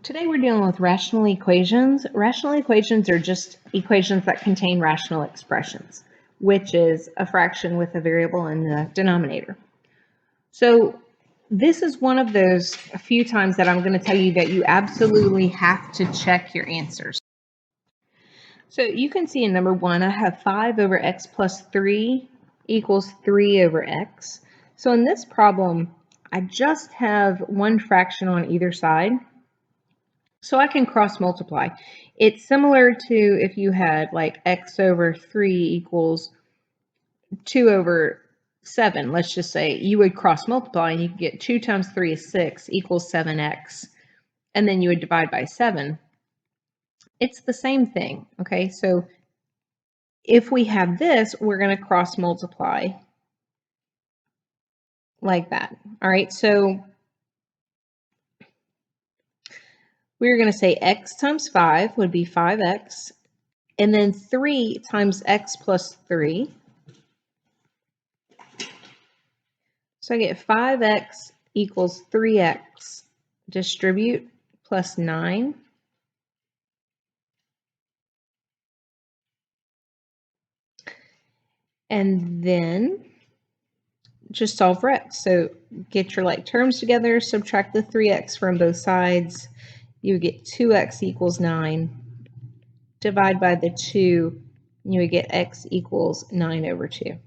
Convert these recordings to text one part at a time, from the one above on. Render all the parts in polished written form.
Today we're dealing with rational equations. Rational equations are just equations that contain rational expressions, which is a fraction with a variable in the denominator. So this is one of those few times that I'm going to tell you that you absolutely have to check your answers. So you can see in number 1, I have 5 over x plus 3 equals 3 over x. So in this problem, I just have one fraction on either side. So I can cross multiply. It's similar to if you had like x over 3 equals 2 over 7. Let's just say you would cross multiply and you could get 2 times 3 is 6 equals 7x. And then you would divide by 7. It's the same thing, okay? So if we have this, we're going to cross multiply like that. All right, so we're going to say x times 5 would be 5x. And then 3 times x plus 3. So I get 5x equals 3x, distribute, plus 9. And then just solve for x. So get your like terms together, subtract the 3x from both sides. You get 2x equals 9. Divide by the 2, you would get x equals 9 over 2.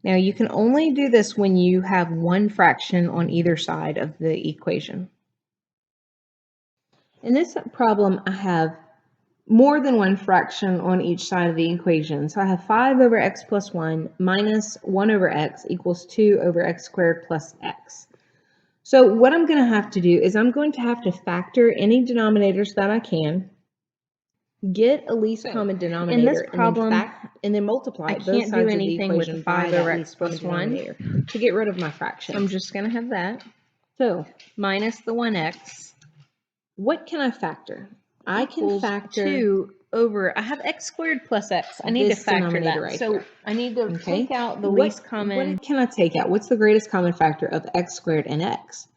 Now you can only do this when you have one fraction on either side of the equation. In this problem, I have more than one fraction on each side of the equation. So I have 5 over x plus 1 minus 1 over x equals 2 over x squared plus x. So what I'm going to have to do is I'm going to have to factor any denominators that I can, get a least common denominator, in this problem, and then multiply I both can't sides do of anything the with equation 5 by over that x least plus common 1. denominator to get rid of my fractions. So I'm just going to have that. So Minus the 1x. what can I factor? I can factor 2 over, I have x squared plus x. I need to this factor denominator that. right So here. I need to Okay. take out the What least common. can I take out? What's the greatest common factor of x squared and x?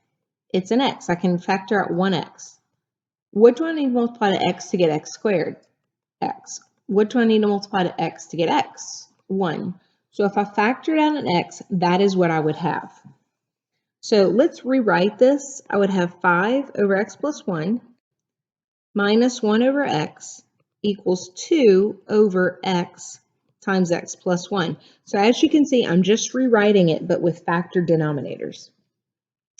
It's an x. I can factor out 1x. What do I need to multiply to x to get x squared? X. What do I need to multiply to x to get x? 1. So if I factored out an x, that is what I would have. So let's rewrite this. I would have 5 over x plus 1 minus 1 over x equals 2 over x times x plus 1. So as you can see, I'm just rewriting it, but with factored denominators.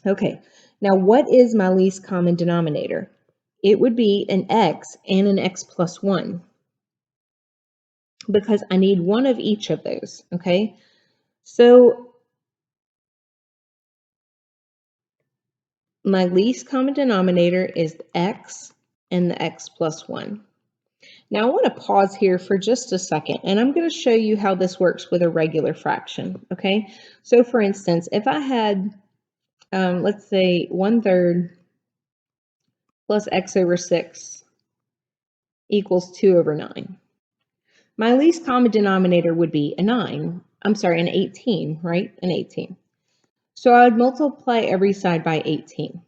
Okay, now what is my least common denominator? It would be an x and an x plus 1, because I need one of each of those, okay? So my least common denominator is x and the x plus 1. Now I want to pause here for just a second, and I'm going to show you how this works with a regular fraction, okay? So for instance, if I had, let's say 1/3 plus x over 6 equals 2 over 9. My least common denominator would be an 18, right? An 18. So I would multiply every side by 18.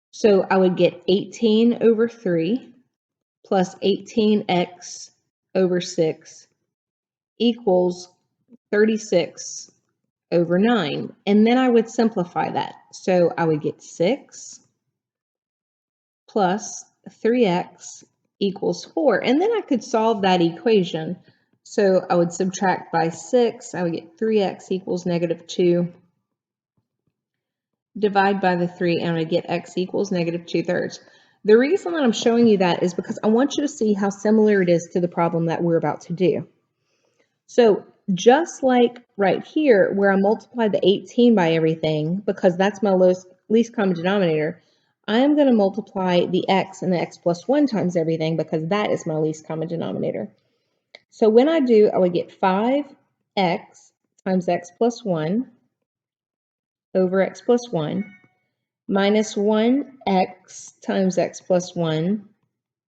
So I would get 18 over 3 plus 18x over 6 equals 36 over 9. And then I would simplify that. So I would get 6 plus 3x equals 4. And then I could solve that equation. So I would subtract by 6. I would get 3x equals negative 2. Divide by the 3, and I get x equals negative 2/3. The reason that I'm showing you that is because I want you to see how similar it is to the problem that we're about to do. So just like right here, where I multiply the 18 by everything, because that's my least common denominator, I am going to multiply the x and the x plus 1 times everything, because that is my least common denominator. So when I do, I would get 5x times x plus 1 over x plus 1 minus 1x times x plus 1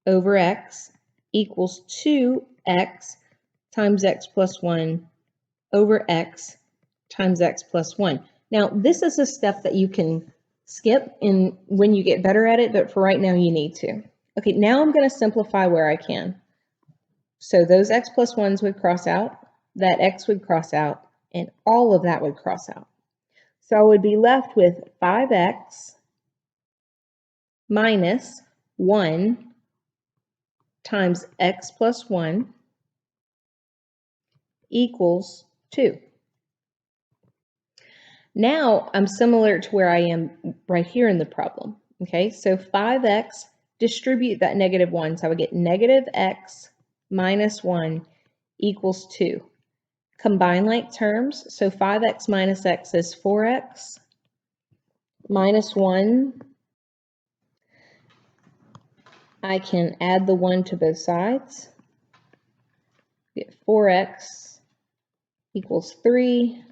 over x equals 2x times x plus 1 over x times x plus 1. Now, this is a step that you can skip in when you get better at it, but for right now you need to. Okay, now I'm going to simplify where I can. So those x plus 1s would cross out, that x would cross out, and all of that would cross out. So I would be left with 5x minus 1 times x plus 1 equals 2. Now I'm similar to where I am right here in the problem. Okay, so 5x, distribute that negative 1. So I would get negative x minus 1 equals 2. Combine like terms. So 5x minus x is 4x minus 1. I can add the 1 to both sides. Get 4x equals 3.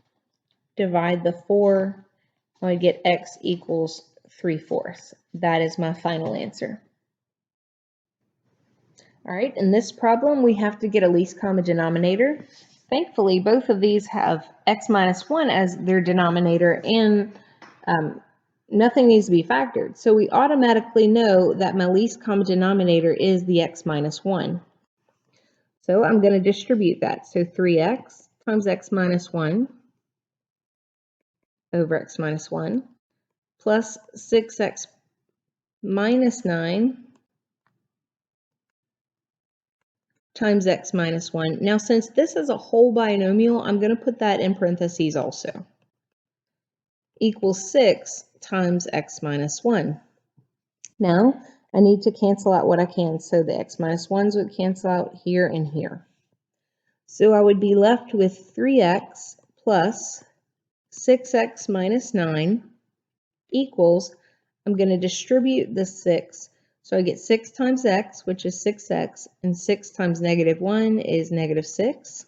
Divide the 4. I get x equals 3/4. That is my final answer. All right, in this problem, we have to get a least common denominator. Thankfully, both of these have x minus 1 as their denominator, and nothing needs to be factored. So we automatically know that my least common denominator is the x minus 1. So I'm going to distribute that. So 3x times x minus 1 over x minus 1 plus 6x minus 9 times x minus 1. Now, since this is a whole binomial, I'm going to put that in parentheses also. Equals 6 times x minus 1. Now, I need to cancel out what I can. So the x minus 1s would cancel out here and here. So I would be left with 3x plus 6x minus 9 equals, I'm going to distribute the 6. So I get 6 times x, which is 6x, and 6 times negative 1 is negative 6.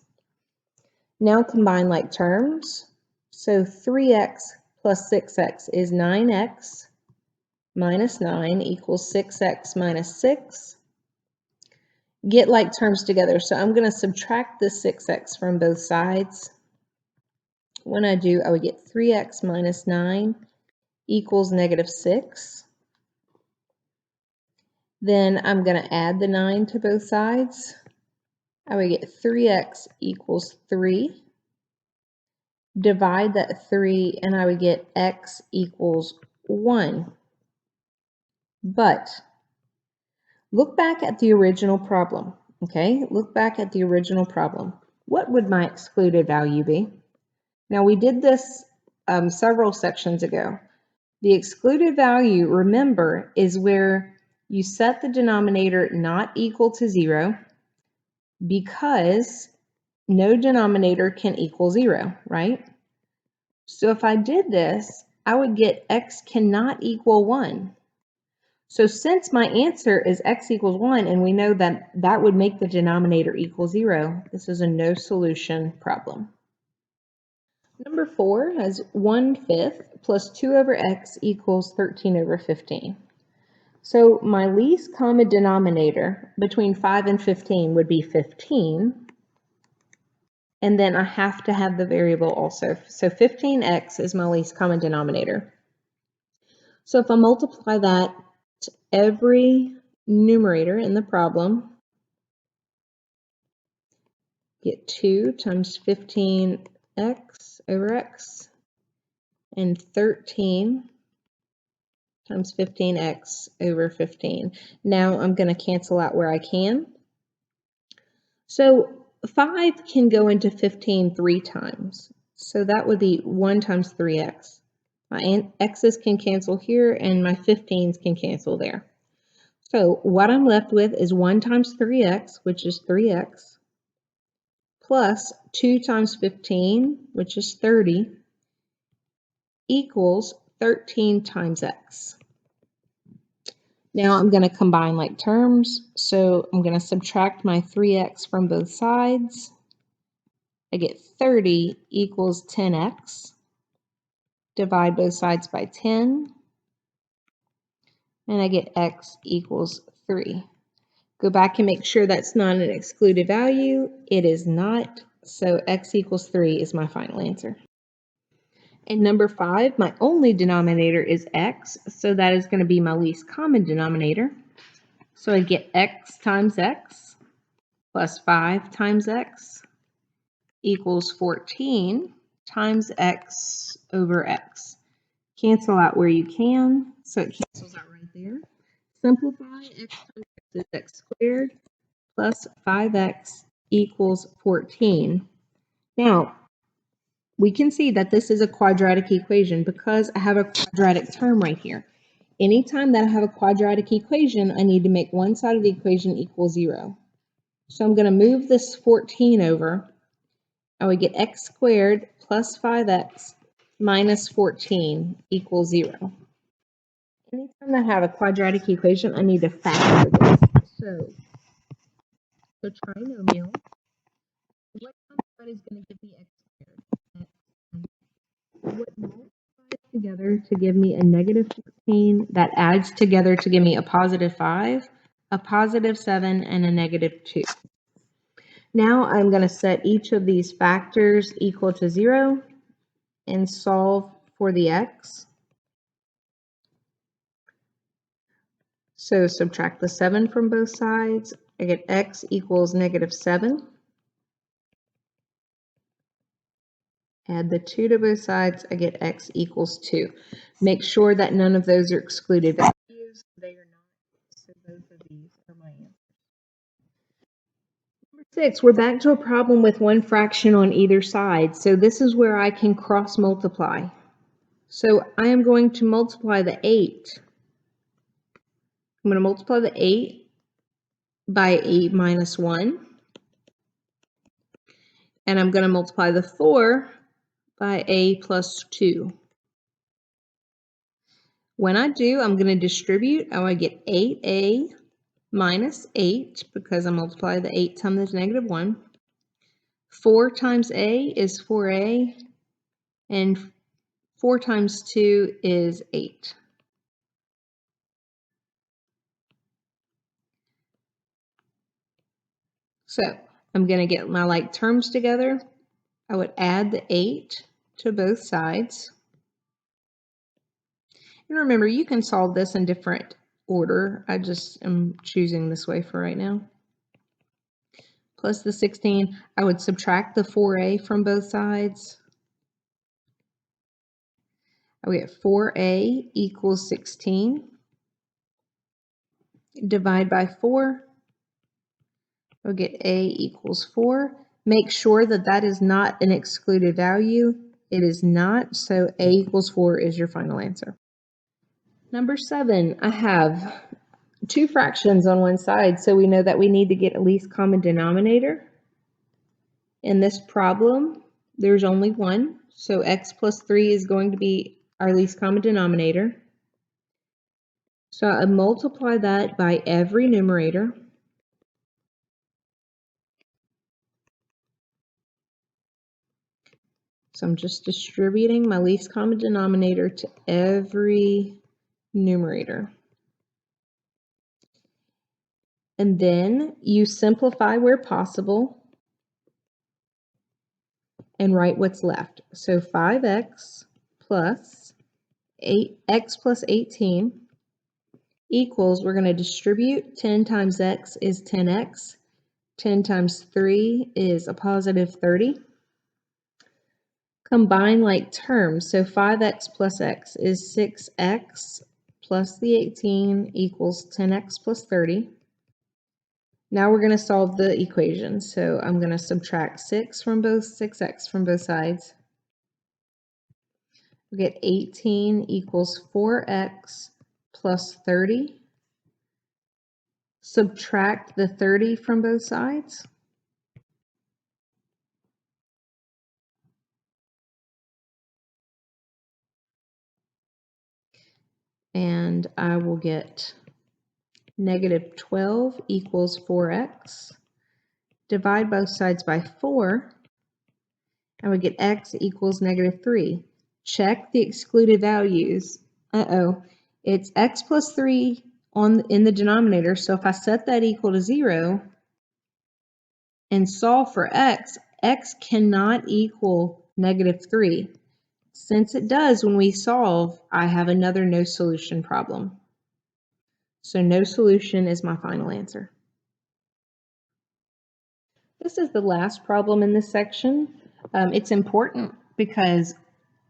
Now combine like terms. So 3x plus 6x is 9x minus 9 equals 6x minus 6. Get like terms together. So I'm going to subtract the 6x from both sides. When I do, I would get 3x minus 9 equals negative 6. Then I'm going to add the 9 to both sides. I would get 3x equals 3. Divide that 3, and I would get x equals 1. But look back at the original problem, okay? Look back at the original problem. What would my excluded value be? Now, we did this several sections ago. The excluded value, remember, is where you set the denominator not equal to 0 because no denominator can equal 0, right? So if I did this, I would get x cannot equal 1. So since my answer is x equals 1, and we know that that would make the denominator equal 0, this is a no solution problem. Number 4 has 1/5 plus 2 over x equals 13 over 15. So my least common denominator between 5 and 15 would be 15. And then I have to have the variable also. So 15x is my least common denominator. So if I multiply that to every numerator in the problem, get 2 times 15x over x, and 13 times 15x over 15. Now I'm going to cancel out where I can. So 5 can go into 15 3 times. So that would be 1 times 3x. My x's can cancel here, and my 15s can cancel there. So what I'm left with is 1 times 3x, which is 3x, plus 2 times 15, which is 30, equals 13 times x. Now I'm going to combine like terms. So I'm going to subtract my 3x from both sides. I get 30 equals 10x. Divide both sides by 10. And I get x equals 3. Go back and make sure that's not an excluded value. It is not. So x equals 3 is my final answer. And number 5, my only denominator is x, so that is going to be my least common denominator. So I get x times x plus 5 times x equals 14 times x over x. Cancel out where you can, so it cancels out right there. Simplify, x times x is x squared plus 5x equals 14. Now, we can see that this is a quadratic equation because I have a quadratic term right here. Anytime that I have a quadratic equation, I need to make one side of the equation equal 0. So I'm going to move this 14 over. I would get x squared plus 5x minus 14 equals 0. Anytime that I have a quadratic equation, I need to factor this. So the trinomial, what side is going to give me x squared? What multiplies together to give me a negative 16 that adds together to give me a positive 5, a positive 7, and a negative 2. Now I'm going to set each of these factors equal to 0 and solve for the x. So subtract the 7 from both sides. I get x equals negative 7. Add the 2 to both sides. I get x equals 2. Make sure that none of those are excluded values. They are not. So both of these are my answers. Number 6, we're back to a problem with one fraction on either side. So this is where I can cross multiply. So I am going to multiply the 8. I'm going to multiply the 8 by 8 minus 1. And I'm going to multiply the 4 by a plus 2. When I do, I'm going to distribute. I would get 8a minus 8 because I multiply the 8 times the negative 1. 4 times a is 4a, and 4 times 2 is 8. So I'm going to get my like terms together. I would add the 8 to both sides. And remember, you can solve this in different order. I just am choosing this way for right now. Plus the 16, I would subtract the 4a from both sides. I would get 4a equals 16. Divide by 4. I'll get a equals 4. Make sure that that is not an excluded value. It is not, so a equals 4 is your final answer. Number 7, I have two fractions on one side, so we know that we need to get a least common denominator. In this problem, there's only one, so x plus 3 is going to be our least common denominator. So I multiply that by every numerator. So I'm just distributing my least common denominator to every numerator. And then you simplify where possible and write what's left. So 5x plus 8x plus 18 equals, we're going to distribute 10 times x is 10x. 10 times 3 is a positive 30. Combine like terms. So 5x plus x is 6x plus the 18 equals 10x plus 30. Now we're going to solve the equation. So I'm going to subtract 6x from both sides. We get 18 equals 4x plus 30. Subtract the 30 from both sides. And I will get negative 12 equals 4x. Divide both sides by 4. I would get x equals negative 3. Check the excluded values. It's x plus 3 in the denominator. So if I set that equal to 0 and solve for x, x cannot equal negative 3. Since it does when we solve, I have another no solution problem. So no solution is my final answer. This is the last problem in this section. It's important because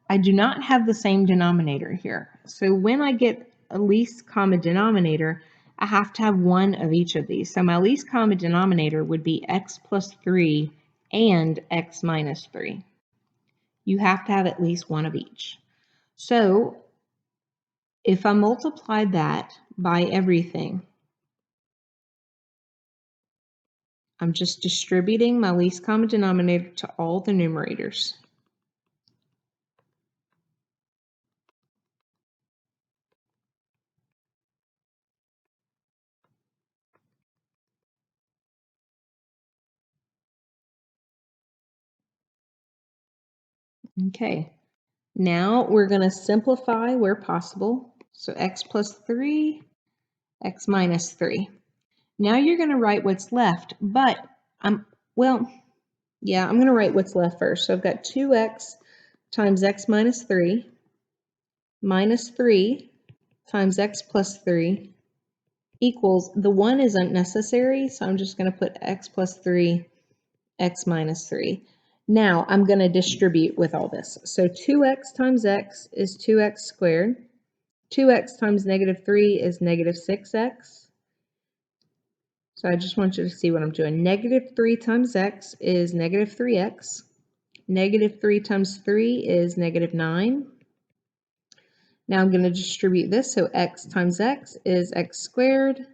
I do not have the same denominator here. So when I get a least common denominator, I have to have one of each of these. So my least common denominator would be x plus 3 and x minus 3. You have to have at least one of each. So if I multiply that by everything, I'm just distributing my least common denominator to all the numerators. Okay, now we're going to simplify where possible. So x plus 3, x minus 3. Now you're going to write what's left, but I'm going to write what's left first. So I've got 2x times x minus 3 times x plus 3 equals, the 1 isn't necessary, so I'm just going to put x plus 3, x minus 3. Now I'm going to distribute with all this. So 2x times x is 2x squared. 2x times negative 3 is negative 6x. So I just want you to see what I'm doing. Negative 3 times x is negative 3x. Negative 3 times 3 is negative 9. Now I'm going to distribute this. So x times x is x squared.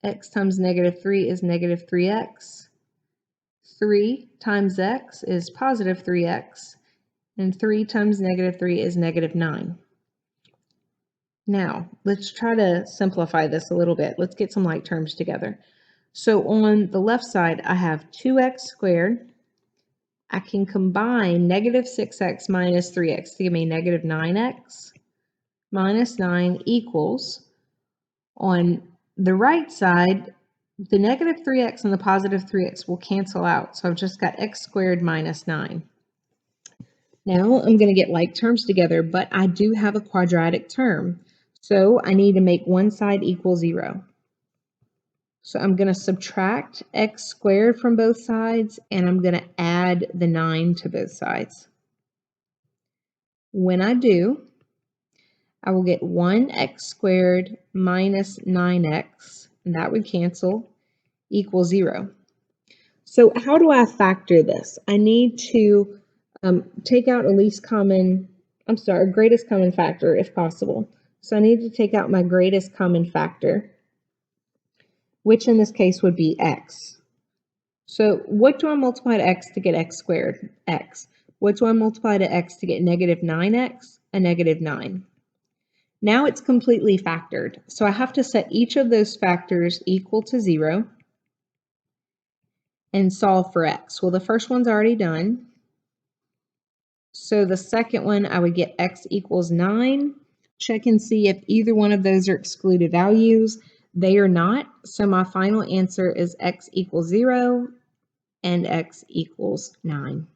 X times negative 3 is negative 3x. 3 times x is positive 3x. And 3 times negative 3 is negative 9. Now, let's try to simplify this a little bit. Let's get some like terms together. So on the left side, I have 2x squared. I can combine negative 6x minus 3x to give me negative 9x minus 9 equals, on the right side, the negative 3x and the positive 3x will cancel out. So I've just got x squared minus 9. Now I'm going to get like terms together, but I do have a quadratic term. So I need to make one side equal 0. So I'm going to subtract x squared from both sides, and I'm going to add the 9 to both sides. When I do, I will get 1x squared minus 9x, and that would cancel, equals 0. So how do I factor this? I need to take out greatest common factor if possible. So I need to take out my greatest common factor, which in this case would be x. So what do I multiply to x to get x squared? X. What do I multiply to x to get negative 9x? A negative 9. Now it's completely factored. So I have to set each of those factors equal to 0 and solve for x. Well, the first one's already done. So the second one, I would get x equals 9. Check and see if either one of those are excluded values. They are not. So my final answer is x equals 0 and x equals 9.